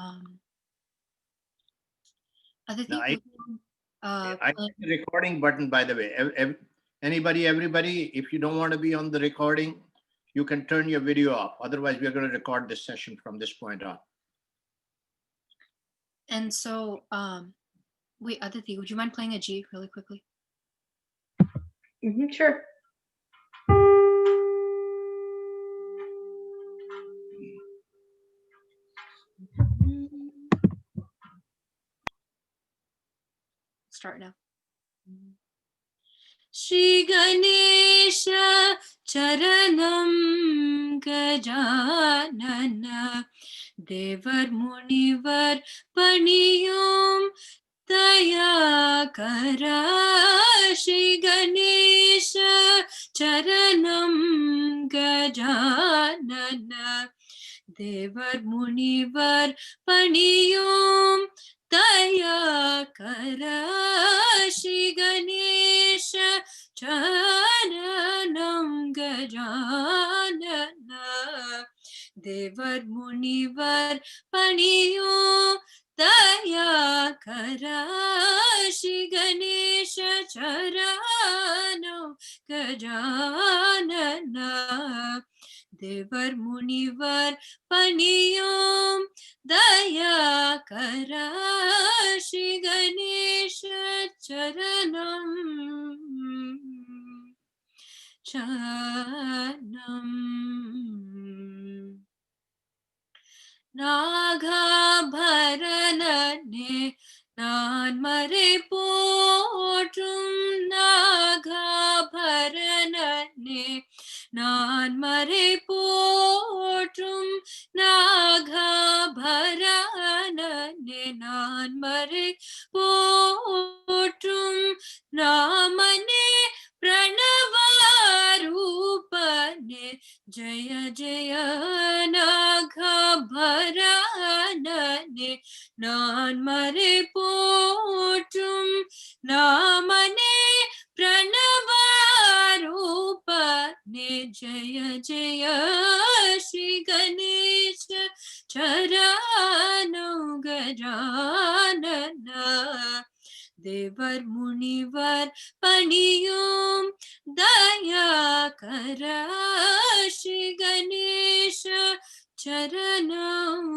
Now, Aditi, I hit the recording button, by the way. Everybody, if you don't want to be on the recording, you can turn your video off. Otherwise, we are going to record this session from this point on. and so, wait, Aditi, would you mind playing a G really quickly? Sure. Start now. Shri Ganesha Charanam Gajanana Devar Munivar Paniyom Dayakara Shri Ganesha Charanam Gajanana Devar Munivar Paniyom Dayakara Shri Ganesha Charanam Gajanana Devar Munivar Paniyo Dayakara Shri Ganesha Charanam Gajanana Devar Munivar Paniyom Dayakara Shri Ganesha Charanam Nagabharanane நான் மறை போற்றும் நாகாபரணனே நான் மறை போற்றும் நாகாபரணனே நான் மறை போற்றும் நாமனே பிரணவாரூபனே ஜய ஜய நாகாபரணனே நான் மறை போற்றும் நாமனே பிரணவாரூபனே ஜய ஜய ஸ்ரீ கணேஷ சரணௌ கஜானன தேவர் முனிவர் பணியும் தயாகர ஸ்ரீ கணேஷ சரணம்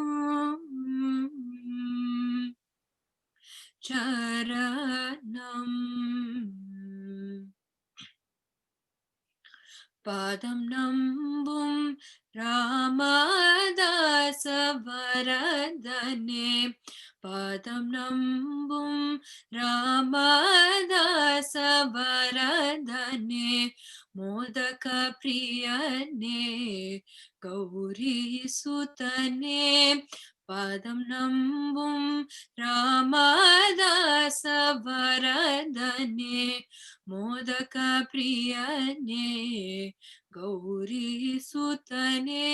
சரணம் பாதம் நம்பும் ராமதாச வரதனே பாதம் நம்பும் ராமதாச வரதனே மோதக பிரியனே கௌரி சுதனே பாதம் நம்பும் ராமதாச வரதனே மோதக பிரியனே கௌரி சுதனே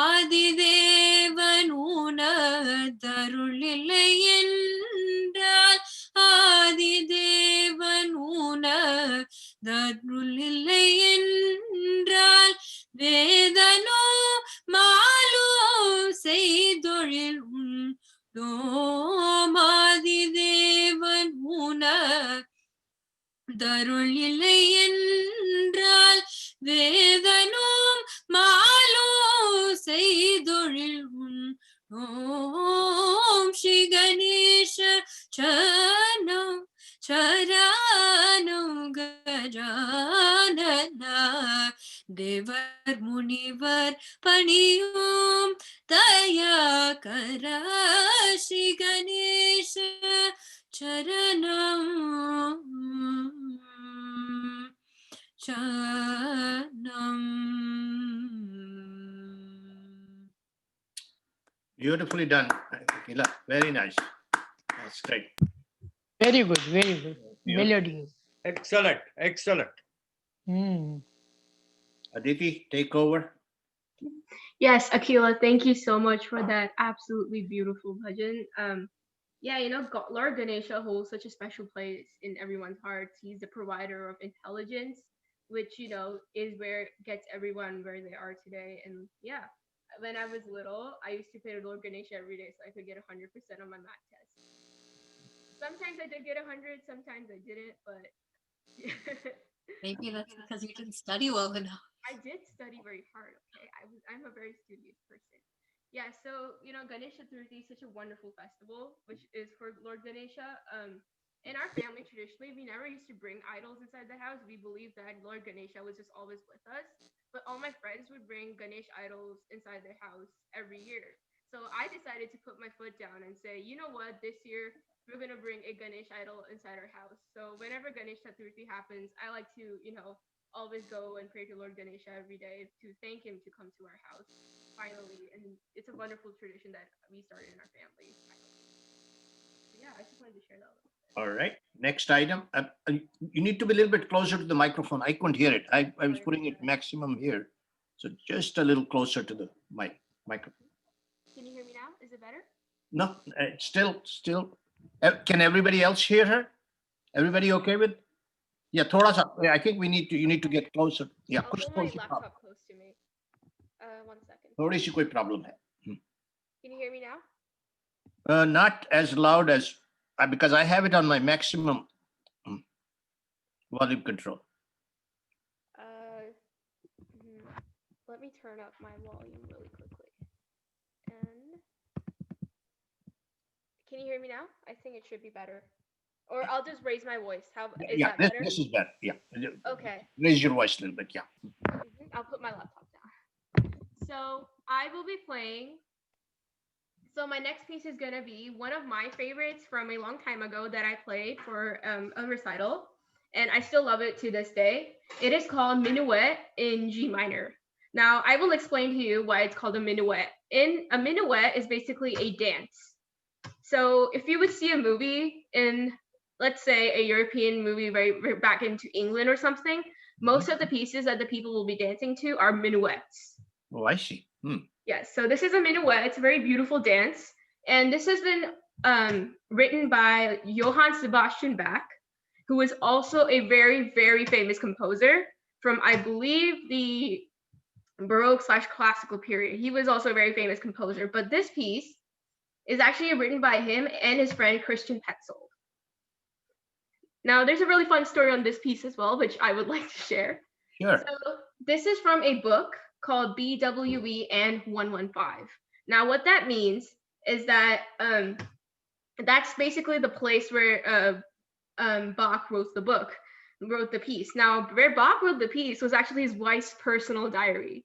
ஆதிதேவன் உனதருளில்லை என்றால் ஆதிதேவன் உனதருளில்லை என்றால் வேதனோ மாலோ செய்தொழில் உண்டோமாதிதேவன் உனதருள் இல்லை என்றால் வேதனும் மாலோ செய்தொழில் ஓம் ஸ்ரீ கணேஷ சரணம் சரணம் கஜானன தேவர் முனிவர் பணியும் தயாகர ஸ்ரீ கணேஷ சரணம் சரணம். Beautifully done, Gila. Very nice. That's great. Very good, very good. Yeah. Melodious. Excellent, excellent. Aditi, take over. Yes, Akila, thank you so much for that absolutely beautiful bhajan. Yeah, Lord Ganesha holds such a special place in everyone's hearts. He's the provider of intelligence, which is where gets everyone where they are today. And yeah, when I was little, I used to play Lord Ganesha every day so I could get 100% on my math test. Sometimes I did get 100, sometimes I didn't, but Maybe that's because you didn't study well enough. I did study very hard. Okay, I'm a very studious person. Yeah, so Ganesha Chaturthi is such a wonderful festival, which is for Lord Ganesha. In our family, traditionally, we never used to bring idols inside the house. We believed that Lord Ganesha was just always with us. But all my friends would bring Ganesh idols inside their house every year. So I decided to put my foot down and say, you know what, this year we're gonna bring a Ganesh idol inside our house. So whenever Ganesh Chaturthi happens, I like to, always go and pray to Lord Ganesha every day to thank him to come to our house finally. And it's a wonderful tradition that we started in our family. So yeah, I just wanted to share that. All right. Next item. You need to be a little bit closer to the microphone. I couldn't hear it. I was putting it maximum here. So just a little closer to the microphone. Can you hear me now? Is it better? No, still. Can everybody else hear her? Everybody okay with? Yeah, thoda sa. I think you need to get closer. Yeah, I'll kuch put my thoda si problem. laptop close to me. 1 second. Thodi si koi problem hai. Can you hear me now? Not as loud as because I have it on my maximum volume control. Let me turn up my volume really quickly. And can you hear me now? I think it should be better. Or I'll just raise my voice. Is that better? This is better. Yeah. Okay. Raise your voice a little bit. Yeah. I'll put my laptop down. So I will be playing. So my next piece is gonna be one of my favorites from a long time ago that I played for a recital, and I still love it to this day. It is called Minuet in G minor. Now I will explain to you why it's called a minuet. A minuet is basically a dance. So if you would see a movie in, let's say, a European movie right back into England or something, most of the pieces that the people will be dancing to are minuets. Oh, I see. Yes, so this is a minuet. It's a very beautiful dance. And this has been written by Johann Sebastian Bach, who is also a very, very famous composer from, I believe, the Baroque/classical period. He was also a very famous composer. But this piece is actually written by him and his friend Christian Petzold. Now, there's a really fun story on this piece as well, which I would like to share. Sure. So this is from a book called BWE and 115. Now, what that means is that that's basically the place where Bach wrote the piece. Now, where Bach wrote the piece was actually his wife's personal diary.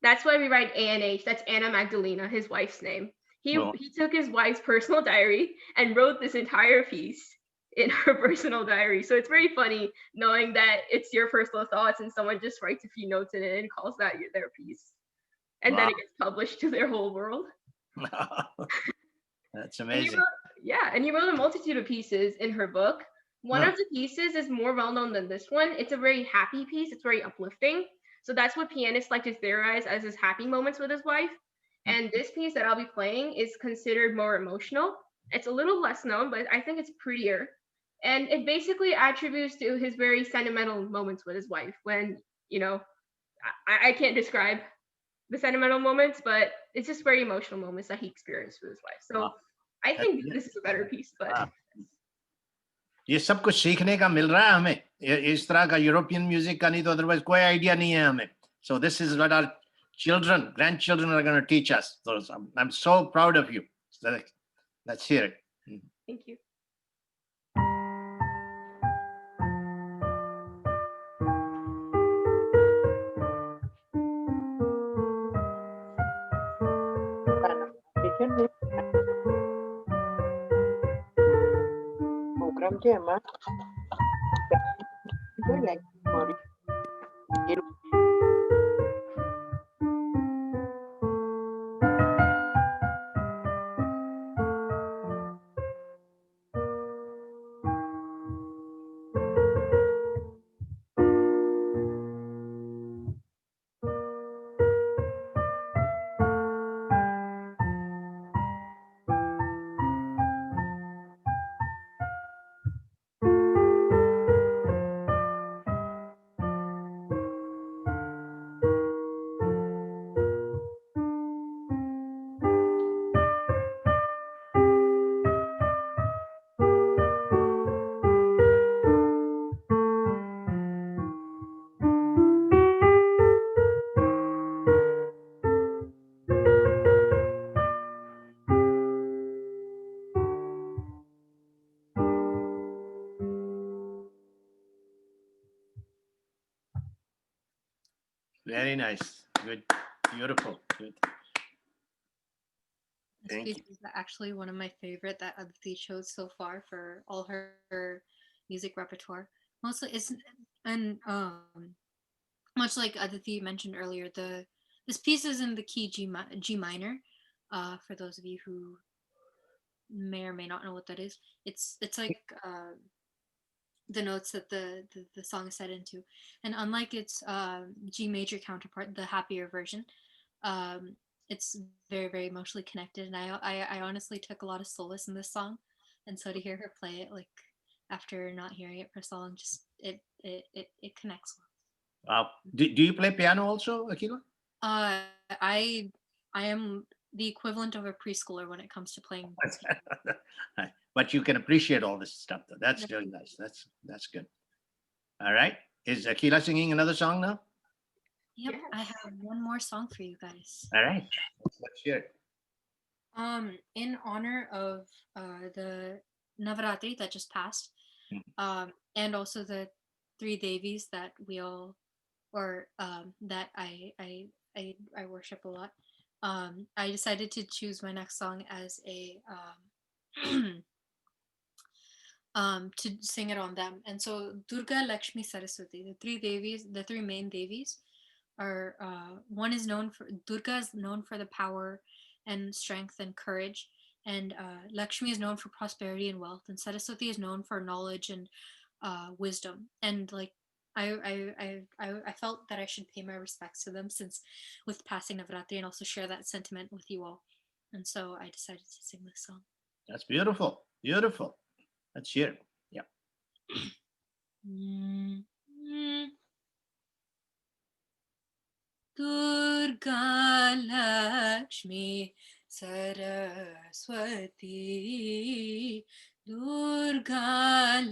That's why we write ANH. That's Anna Magdalena, his wife's name. He took his wife's personal diary and wrote this entire piece in her personal diary. So it's very funny knowing that it's your personal thoughts and someone just writes a few notes in it and calls that their piece. And then it gets published to their whole world. That's amazing. And he wrote a multitude of pieces in her book. One of the pieces is more well-known than this one. It's a very happy piece. It's very uplifting. So that's what pianists like to theorize as his happy moments with his wife. And this piece that I'll be playing is considered more emotional. It's a little less known, but I think it's prettier. And it basically attributes to his very sentimental moments with his wife when, I can't describe the sentimental moments, but it's just very emotional moments that he experienced with his wife. So I think this is a better piece, but. ये सब कुछ सीखने का मिल रहा है हमें इस तरह का यूरोपियन म्यूजिक का नहीं तो अदरवाइज कोई आइडिया नहीं है हमें so this is what our grandchildren are going to teach us. So I'm so proud of you. So let's hear it. Thank you. Program je emang like Very nice. Good. Beautiful. Good. This Thank piece you. is actually one of my favorite that Aditi chose so far for all her music repertoire. Mostly, it's and much like Aditi mentioned earlier, this piece is in the key G minor. For those of you who may or may not know what that is, it's like the notes that the song is set into, and unlike its G major counterpart, the happier version, um, it's very emotionally connected, and I honestly took a lot of solace in this song, and so to hear her play it like after not hearing it for so long, just it connects well. Wow. Do you play piano also, Akila? Uh, I I am the equivalent of a preschooler when it comes to playing. But you can appreciate all this stuff, though. That's Yep. really nice. That's good. All right. Is Akila singing another song now? Yep, I Yes. have one more song for you guys. All right. Let's hear it. In honor of the Navaratri that just passed, Mm. and also the three Devis that we all, or that I worship a lot. I decided to choose my next song as a to sing it on them. And so Durga, Lakshmi, Saraswati, the three Devis, the three main Devis, are one is known for Durga is known for the power and strength and courage, and Lakshmi is known for prosperity and wealth, and Saraswati is known for knowledge and wisdom. And like I felt that I should pay my respects to them since with passing Navratri, and also share that sentiment with you all. And so I decided to sing this song. That's beautiful. Beautiful. Let's hear it. Yeah. Durga Lakshmi Saraswati, Durga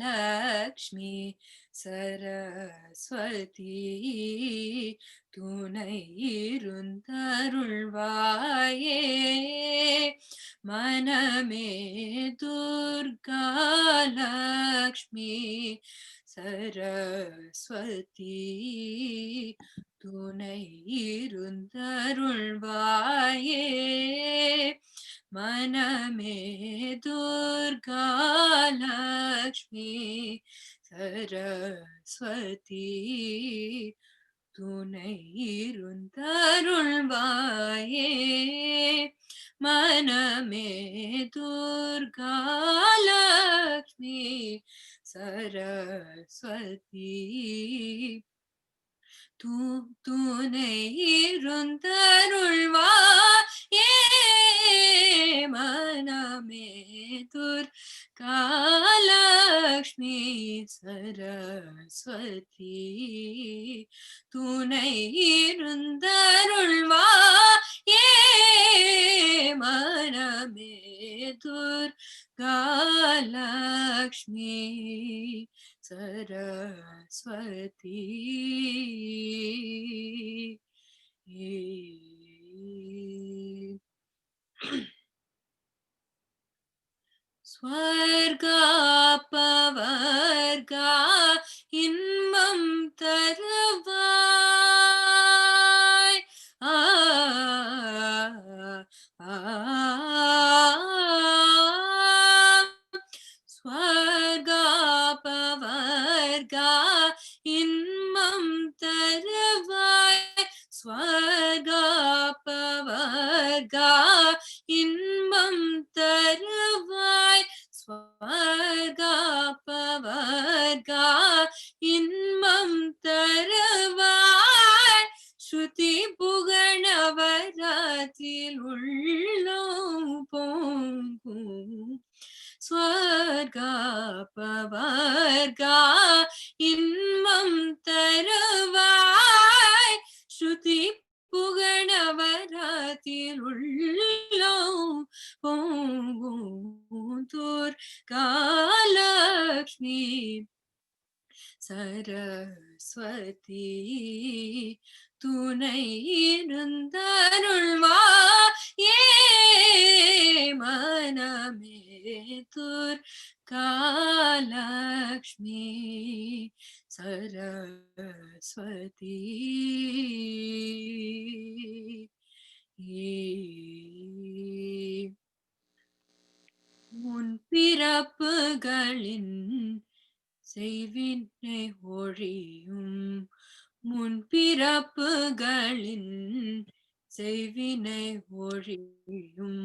Lakshmi Saraswati, துணை இருந்தருள்வாயே மனமே Durga Lakshmi Saraswati, துணை இருந்தருள்வாயே மனமே Durga Lakshmi Saraswati, துணை இருந்தருள்வாயே மனமே Durga Lakshmi Saraswati, துணை இருந்தருள்வாயே மனமே Durga Lakshmi Saraswati, துணை இருந்தருள்வாயே மனமே Durga Lakshmi Saraswati. ஸ்வர்கா பவர்கா இன்பம் தருவாய் ஸ்வர்கா பவர்கா இன்பம் தருவாய் ஸ்வர்கா பவர்கா இன்பம் தருவாய் ஸ்வர்கா பவர்கா இன்பம் தருவாய் ஸ்ருதி புகழவராத்தில் உள்ளோம் பொங்கும் ஸ்வர்கா பவர்கா இன்பம் தருவாய் ஸ்ருதி புகழவராத்தில் உள்ளோம் பொங்கும் Durga Lakshmi Saraswati, துணை இருந்தருள்வாயே மனமே Durga Lakshmi सरस्वती முன் பிறப்புகளின் செய்வினை ஒழியும் முன் பிறப்புகளின் செய்வினை ஒழியும்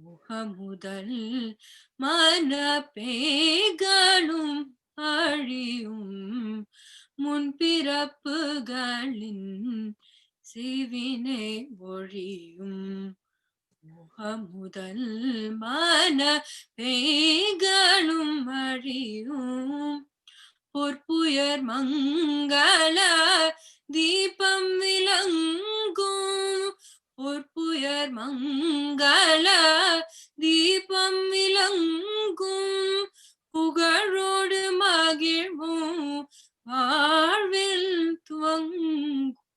முகமுதல் மனப்பேய்களும் அழியும் முன் பிறப்புகளின் செய்வினை ஒழியும் முகமுதல் மனப்பேய்களும் அழியும் பொற்புயர் மங்கள தீபம் விளங்கும் பொற்புயர் மங்கள தீபம் விளங்கும் புகழோடு மகிழ்வும் வாழ்வில் துவங்கும்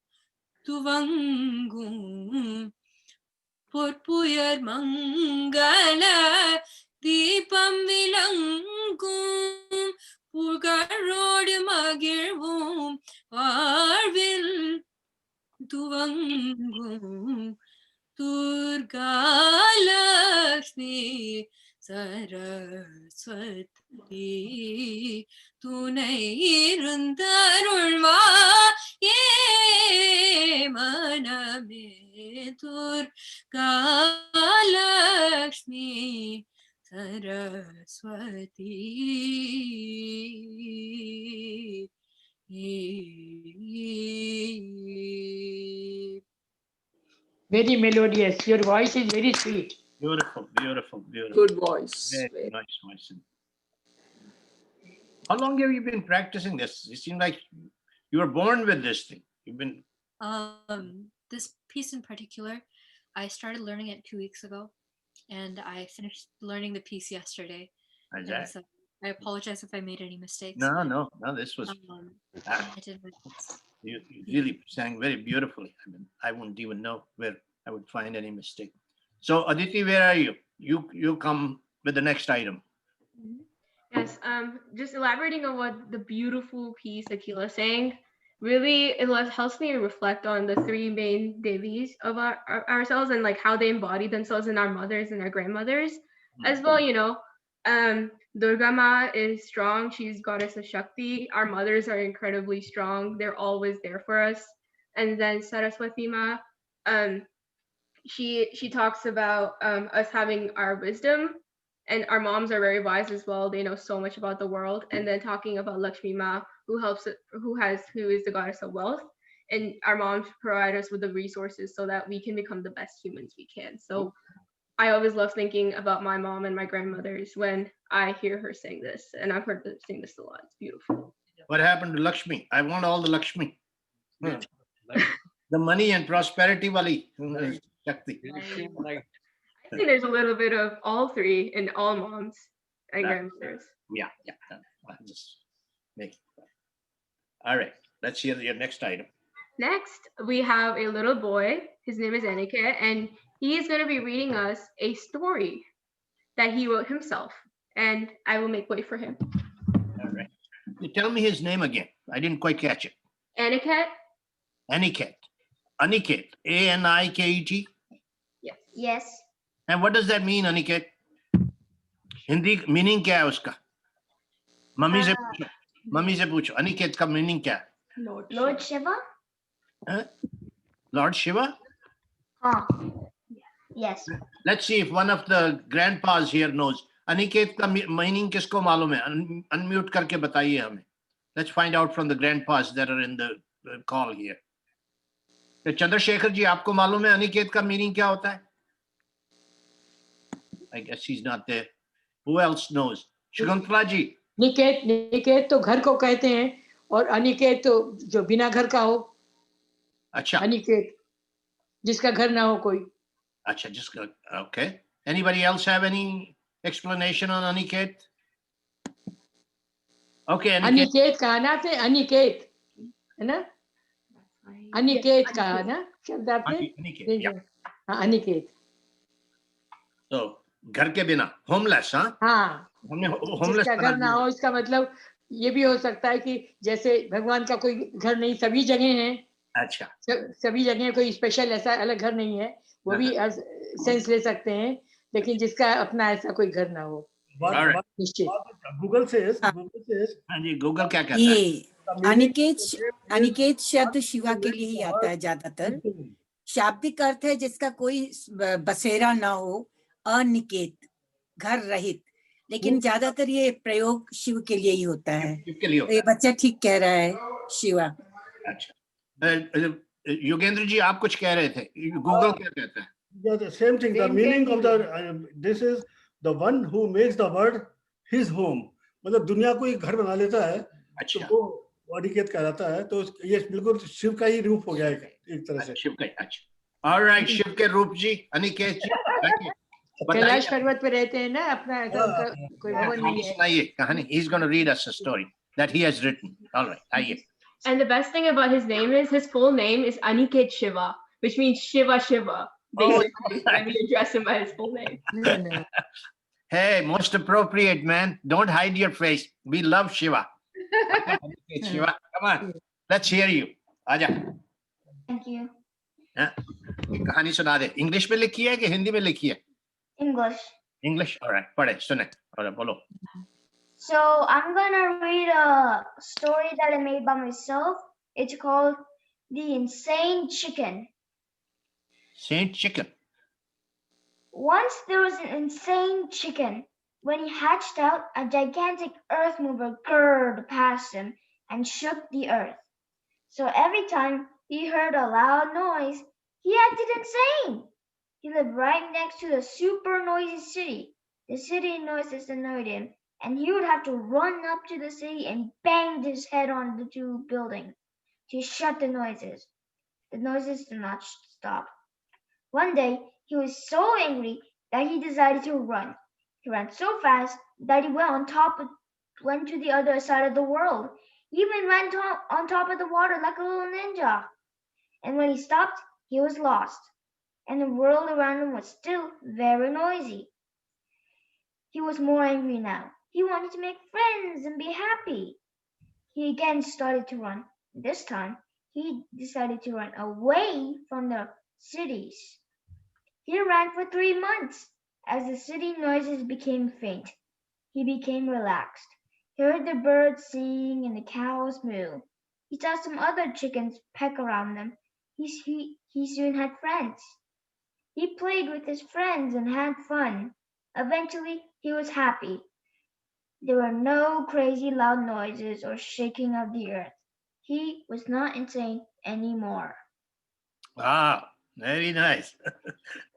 பொற்புயர் மங்கள தீபம் விளங்கும் புகழோடு மகிழ்வும் வாழ்வில் துவங்கும் துர்காலக்ஷ்மி சரஸ்வதி துணை இருந்தருள்வா ஏ மனமே துர்காலக்ஷ்மி Saraswati Very melodious. Your voice is very sweet. Beautiful, beautiful, beautiful. Good voice. Very nice voice. How long have you been practicing this? You seem like you were born with this thing. You've been. This piece in particular, I started learning it 2 weeks ago, and I finished learning the piece yesterday. Like And that. so I apologize if I made any mistakes. No. This was. I did my best. You really sang very beautifully. I mean, I wouldn't even know where I would find any mistake. So, Aditi, where are you? You come with the next item. Yes, just elaborating on what the beautiful piece Akila sang, really helps me reflect on the three main devis of ourselves and like how they embody themselves in our mothers and our grandmothers. As well, you know, Durga Ma is strong. She's goddess of Shakti. Our mothers are incredibly strong. They're always there for us. And then Saraswati Ma, she talks about us having our wisdom, and our moms are very wise as well. They know so much about the world. And then talking about Lakshmi Ma, who is the goddess of wealth, and our moms provide us with the resources so that we can become the best humans we can. So I always love thinking about my mom and my grandmothers when I hear her sing this, and I've heard her sing this a lot. It's beautiful. What happened to Lakshmi? I want all the Lakshmi. Like, The money and prosperity wali. Shakti. like, I think there's a little bit of all three in all moms and That- grandmothers. Yeah. I'll just make it. All right. Let's hear your next item. Next, we have a little boy. His name is Aniket, and he is going to be reading us a story that he wrote himself. And I will make way for him. All right. You tell me his name again. I didn't quite catch it. Aniket? Aniket. Aniket. Aniket. Yes. Yes. And what does that mean, Aniket? Hindi meaning क्या है उसका? Mummy से पूछो. Aniket का meaning क्या है? Lord Shiva? Lord Shiva? Huh. Yes. Let's see if one of the grandpas here knows. Aniket का meaning किसको मालूम है? Unmute करके बताइए हमें. Let's find out from the grandpas that are in the call here. तो चंद्रशेखर जी, आपको मालूम है अनिकेत का meaning क्या होता है? I guess he's not there. Who else knows? Shakuntala ji. Niket तो घर को कहते हैं, और अनिकेत तो जो बिना घर का हो. अच्छा. अनिकेत जिसका घर ना हो कोई. अच्छा, जिसका. Okay. Anybody else have any explanation on Aniket? Okay, Aniket. Aniket कहा ना थे, अनिकेत है ना, अनिकेत कहा ना शब्दार्थ में. Aniket, yeah. हाँ, अनिकेत. So, घर के बिना, homeless, हाँ? हाँ, हमने homeless जिसका घर ना हो, इसका मतलब ये भी हो सकता है कि जैसे भगवान का कोई घर नहीं, सभी जगह है, अच्छा, सभी जगह कोई स्पेशल ऐसा अलग घर नहीं है, वो भी सेंस ले सकते हैं, लेकिन जिसका अपना ऐसा कोई घर ना हो Alright. निश्चित। Google says, हाँ जी, गूगल क्या कहता है? ये अनिकेत शब्द शिवा के लिए ही आता है ज्यादातर। शाब्दिक अर्थ है जिसका कोई बसेरा ना हो, अनिकेत, घर रहित, लेकिन ज्यादातर ये प्रयोग शिव के लिए ही होता है। शिव के लिए तो ये होता बच्चा ठीक कह रहा है, शिवा। है। अच्छा, योगेंद्र जी आप कुछ कह रहे थे, गूगल क्या कहता है? yeah, the same thing. The Same meaning thing. of the this is the one who makes the world his home. मतलब दुनिया को एक घर बना लेता है, तो अच्छा, वो अनिकेत कहलाता है। तो ये बिल्कुल शिव का ही रूप हो गया एक तरह से। शिव का, अच्छा। ऑलराइट, शिव के रूप जी, अनिकेत जी, कैलाश पर्वत पे रहते हैं ना, अपना ऐसा उनका कोई भवन नहीं है। सुनाइए कहानी। He's going to read us a story that he has written. All right, आइए। And the best thing about his name is his full name is Aniket Shiva, which means Shiva Shiva, basically, when we address him by his full name. Hey, most appropriate, man. Don't hide your face. We love Shiva. Okay, Shiva, come on. Let's hear you. आजा। Thank you. एक कहानी सुना दे। English में लिखी है कि हिंदी में लिखी है? English. इंग्लिश। ऑलराइट, पढ़े, सुने और बोलो। So I'm gonna read a story that I made by myself. It's called The Insane Chicken. Saint Chicken. Once there was an insane chicken. When he hatched out, a gigantic earth mover gurred past him and shook the earth. So every time he heard a loud noise, he acted insane. He lived right next to the super noisy city. The city noises annoyed him, and he would have to run up to the city and bang his head on the two buildings to shut the noises. The noises did not stop. One day, he was so angry that he decided to run. He ran so fast that he went to the other side of the world. He even went on top of the water like a little ninja. And when he stopped, he was lost. And the world around him was still very noisy. He was more angry now. He wanted to make friends and be happy. He again started to run. This time, he decided to run away from the cities. He ran for 3 months. As the city noises became faint, he became relaxed. He heard the birds sing and the cows moo. He saw some other chickens peck around them. He soon had friends. He played with his friends and had fun. Eventually, he was happy. There were no crazy loud noises or shaking of the earth. He was not insane anymore. Wow, very nice.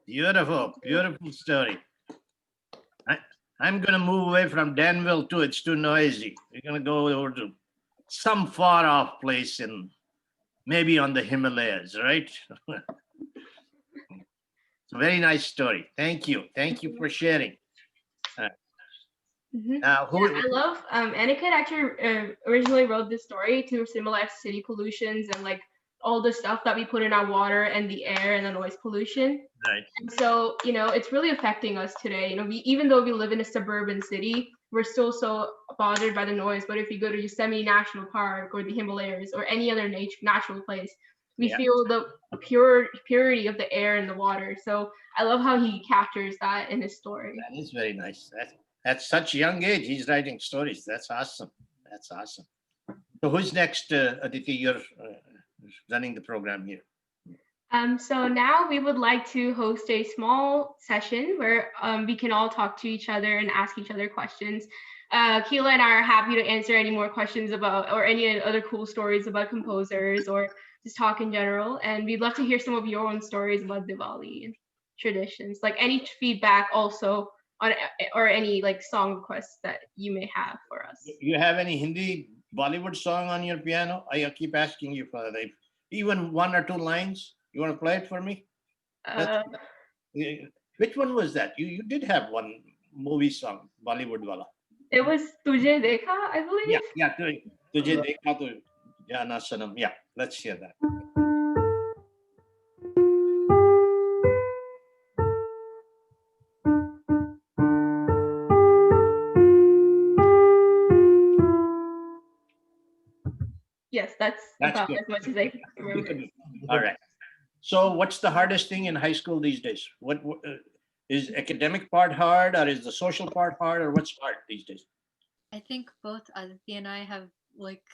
Beautiful, beautiful story. I'm going to move away from Danville too. It's too noisy. We're going to go over to some far off place in maybe on the Himalayas, right? It's a very nice story. Thank you. Thank you for sharing. Now, I love Aniket actually originally wrote this story to symbolize city pollutions and like all the stuff that we put in our water and the air and the noise pollution. right. And so, it's really affecting us today. Even though we live in a suburban city, we're still so bothered by the noise. But if you go to Yosemite National Park or the Himalayas or any other natural place, we Yeah. feel the purity of the air and the water. So I love how he captures that in his story. That is very nice. At such young age, he's writing stories. That's awesome. That's awesome. So who's next, Aditi? You're running the program here. So now we would like to host a small session where we can all talk to each other and ask each other questions. Keela and I are happy to answer any more questions about or any other cool stories about composers or just talk in general. And we'd love to hear some of your own stories about Diwali and traditions, like any feedback also on or any like song requests that you may have for us. You have any Hindi Bollywood song on your piano? I keep asking you for that. Even 1 or 2 lines. You want to play it for me? Which one was that? You did have one movie song, Bollywood wala. It was Tujhe Dekha, I believe. Yeah. Tujhe dekha to jana sanam. Yeah, let's hear that. Yes, that's about good. as much as I remember. All right. So what's the hardest thing in high school these days? What is academic part hard, or is the social part hard, or what's hard these days? I think both Aditi and I have like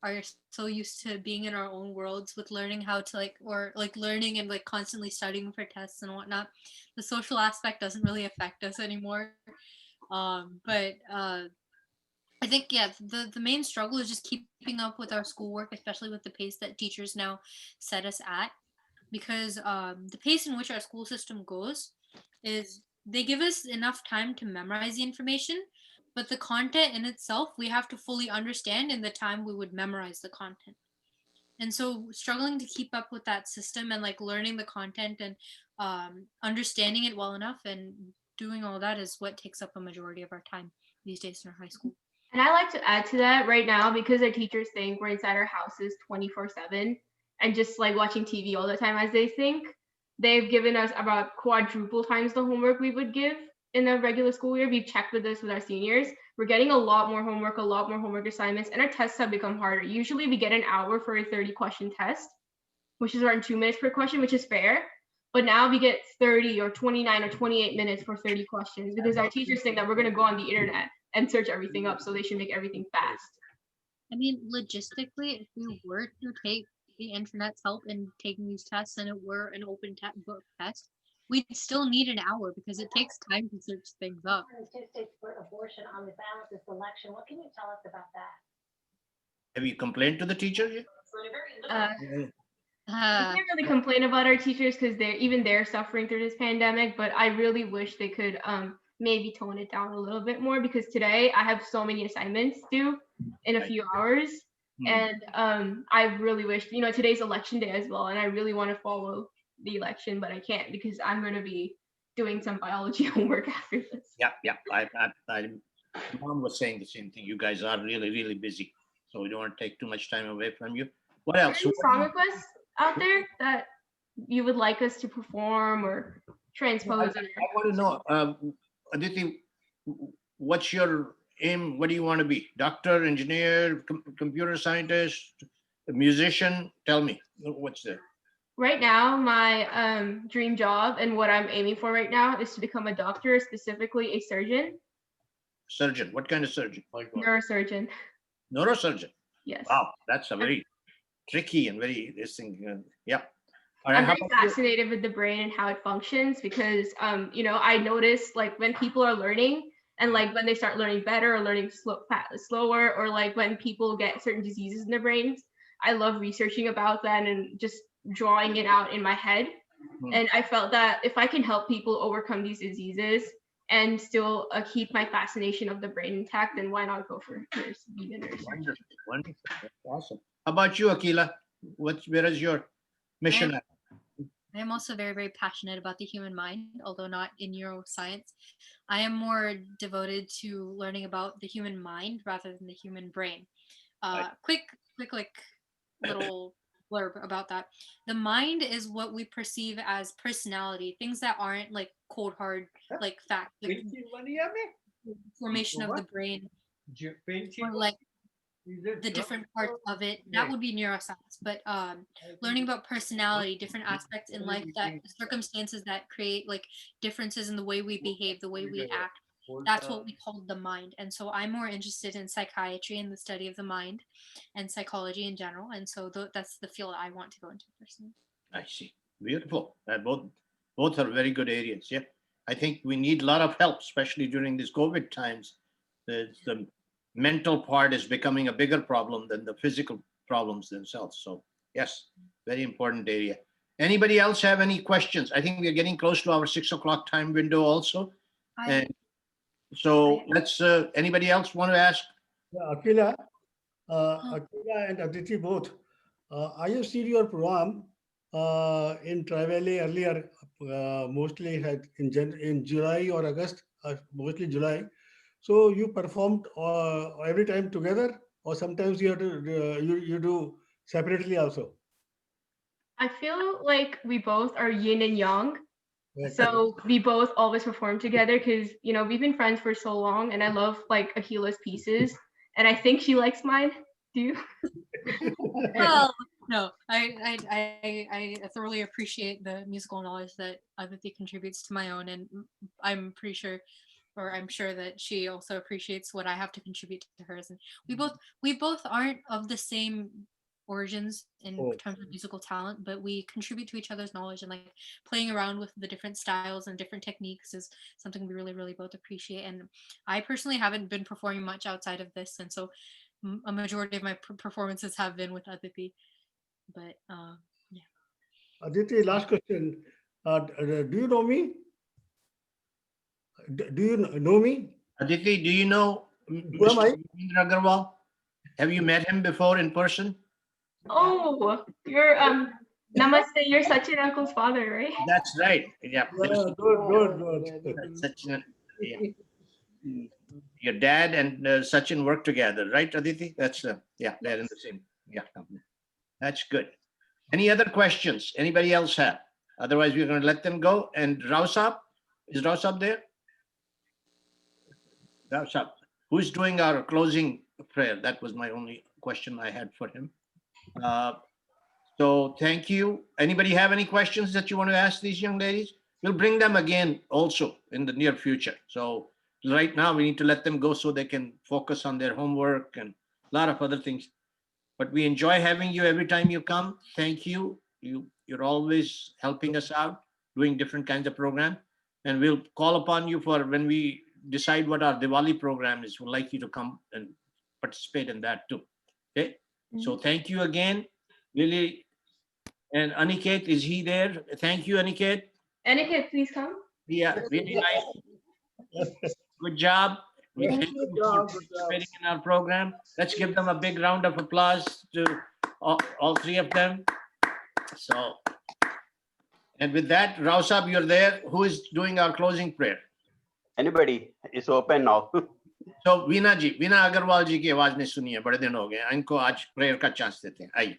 are so used to being in our own worlds with learning how to learning and like constantly studying for tests and whatnot. The social aspect doesn't really affect us anymore. But I think yeah, the main struggle is just keeping up with our schoolwork, especially with the pace that teachers now set us at, because the pace in which our school system goes is they give us enough time to memorize the information, but the content in itself we have to fully understand in the time we would memorize the content. And so struggling to keep up with that system and like learning the content and understanding it well enough and doing all that is what takes up a majority of our time these days in our high school. And I like to add to that right now, because our teachers think we're inside our houses 24/7 and just like watching TV all the time as they think. They've given us about quadruple times the homework we would give in a regular school year. We've checked with this with our seniors. We're getting a lot more homework assignments, and our tests have become harder. Usually we get an hour for a 30-question test, which is around 2 minutes per question, which is fair. But now we get 30 or 29 or 28 minutes for 30 questions because our teachers think that we're going to go on the internet and search everything up, so they should make everything fast. I mean, logistically, if we were to take the internet's help in taking these tests and it were an open book test, we'd still need an hour because it takes time to search things up. Statistics for abortion on the ballot this election. What can you tell us about that? Have you complained to the teacher yet? We can't really complain about our teachers because they're suffering through this pandemic, but I really wish they could maybe tone it down a little bit more, because today I have so many assignments due in a few hours. And I really wish, today's election day as well, and I really want to follow the election, but I can't because I'm going to be doing some biology homework after this. Yeah. Mom was saying the same thing. You guys are really, really busy, so we don't want to take too much time away from you. What Are else? there any song requests out there that you would like us to perform or transpose? I want to know, Aditi, what's your aim? What do you want to be? Doctor, engineer, computer scientist, a musician? Tell me, what's there? Right now, my dream job and what I'm aiming for right now is to become a doctor, specifically a surgeon. Surgeon. What kind of surgeon? Neurosurgeon. Neurosurgeon. Yes. Wow, that's a very tricky and very this thing. Yeah. All right, I'm very fascinated with the brain and how it functions because, I notice like when people are learning and like when they start learning better or learning slower, or like when people get certain diseases in their brains, I love researching about that and just drawing it out in my head. And I felt that if I can help people overcome these diseases and still keep my fascination of the brain intact, then why not go for being a nurse? Wonderful. That's awesome. How about you, Akila? Where is your mission at? I am also very, very passionate about the human mind, although not in neuroscience. I am more devoted to learning about the human mind rather than the human brain. Quick little blurb about that. The mind is what we perceive as personality, things that aren't like cold hard like fact, like formation of the brain, or like the different parts of it. That would be neuroscience. But learning about personality, different aspects in life, that circumstances that create like differences in the way we behave, the way we act, that's what we call the mind. And so I'm more interested in psychiatry and the study of the mind and psychology in general. And so that's the field I want to go into personally. I see. Beautiful. That both are very good areas. Yeah. I think we need a lot of help, especially during these COVID times. The mental part is becoming a bigger problem than the physical problems themselves. So yes, very important area. Anybody else have any questions? I think we're getting close to our 6 o'clock time window also. And so let's, anybody else want to ask? Akila and Aditi both. I have seen your program in Tri-Valley earlier, mostly in July or August, mostly July. So you performed every time together, or sometimes you have to you do separately also? I feel like we both are yin and yang. So we both always perform together because, we've been friends for so long, and I love like Akila's pieces, and I think she likes mine. you. Well, no, I thoroughly appreciate the musical knowledge that Aditi contributes to my own, and I'm pretty sure, or I'm sure that she also appreciates what I have to contribute to hers. And we both aren't of the same origins in Oh. terms of musical talent, but we contribute to each other's knowledge, and like playing around with the different styles and different techniques is something we really both appreciate. And I personally haven't been performing much outside of this, and so a majority of my performances have been with Aditi. But yeah. Aditi, last question. Do you know me? Do you know me? Aditi, do you know Who am I? Mr. Ravindra Agarwal? Have you met him before in person? Oh, you're Namaste. You're Sachin uncle's father, right? That's right. Yeah. Yeah, good. Sachin, yeah. Your dad and Sachin work together, right, Aditi? That's yeah, they're in the same company. That's good. Any other questions? Anybody else have? Otherwise, we're going to let them go. And Rausab, is Rausab there? Rausab, who's doing our closing prayer? That was my only question I had for him. So thank you. Anybody have any questions that you want to ask these young ladies? We'll bring them again also in the near future. So right now we need to let them go so they can focus on their homework and a lot of other things. But we enjoy having you every time you come. Thank you. You're always helping us out, doing different kinds of program. And we'll call upon you for when we decide what our Diwali program is. We'd like you to come and participate in that too. Okay. So thank you again, Lily. And Aniket, is he there? Thank you, Aniket. Aniket, please come. Yeah, really nice. Good job. We thank you for participating in our program. Let's give them a big round of applause to all three of them. So, and with that, Rausab, you're there. Who is doing our closing prayer? Anybody? It's open now. So, Veena Agarwal जी की आवाज नहीं सुनी है, बड़े दिन हो गए। इनको आज प्रेयर का चांस देते हैं। आइए।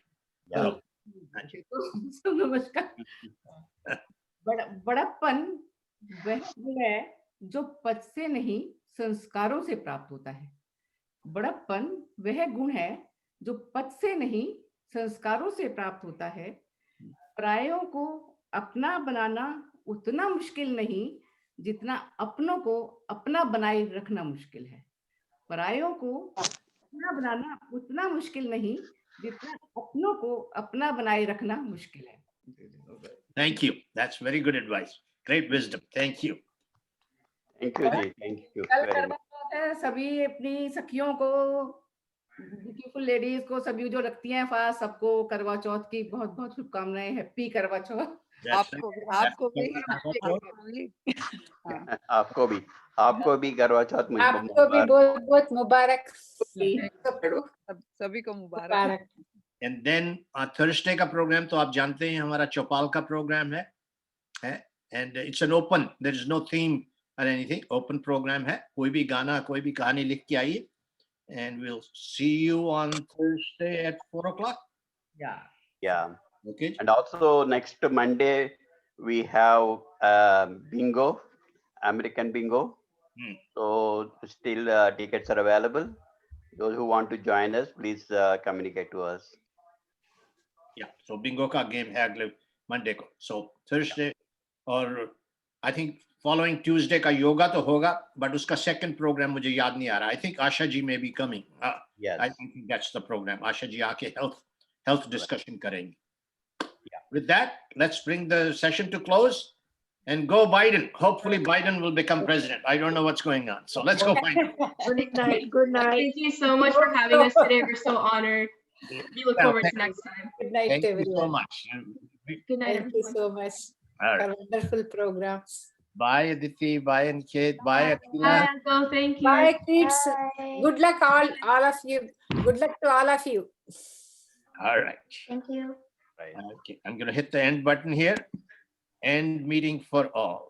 Yeah. नमस्कार। बड़प्पन वह गुण है जो पद से नहीं संस्कारों से प्राप्त होता है। बड़प्पन वह गुण है जो पद से नहीं संस्कारों से प्राप्त होता है। परायों को अपना बनाना उतना मुश्किल नहीं जितना अपनों को अपना बनाए रखना मुश्किल है। परायों को अपना बनाना उतना मुश्किल नहीं जितना अपनों को अपना बनाए रखना मुश्किल है। Thank you. That's very good advice. Great wisdom. Thank you. Thank you, ji. Thank you कल very करवा much. चौथ है, सभी अपनी सखियों को, ब्यूटीफुल लेडीज को, सभी जो रखती हैं फास्ट, सबको करवा चौथ की बहुत बहुत शुभकामनाएं। हैप्पी करवा चौथ। आपको भी करवा चौथ आपको भी बहुत बहुत मुबारक। सभी को मुबारक। And then Thursday का program तो आप जानते हैं हमारा चौपाल का program है and it's an open, there is no theme or anything, open program है, कोई भी गाना कोई भी कहानी लिख के आइए and we'll see you on Thursday at 4 o'clock. Yeah. Okay. And also next Monday we have bingo, American bingo. So still tickets are available. Those who want to join us, please communicate to us. Yeah, so bingo ka game hai agle Monday ko. So Thursday or I think following Tuesday ka yoga to hoga, but uska second program mujhe yaad nahi aa raha. I think Asha ji may be coming. Yes. I think that's the program. Asha ji aake health discussion karenge. Yeah. With that, let's bring the session to close and go Biden. Hopefully Biden will become president. I don't know what's going on. So let's go Biden. Good night. Good night. Thank you so much for having us today. We're so honored. We look forward to next time. Good night, Thank you so everyone. much. Good night, Thank you everyone. so much. All right. A wonderful program. Bye Aditi, bye Aniket, bye Akila. Bye, Uncle. Thank you. Bye, kids. Bye. Good luck, all of you. Good luck to all of you. All right. Thank you. Right. Okay, I'm going to hit the end button here. End meeting for all.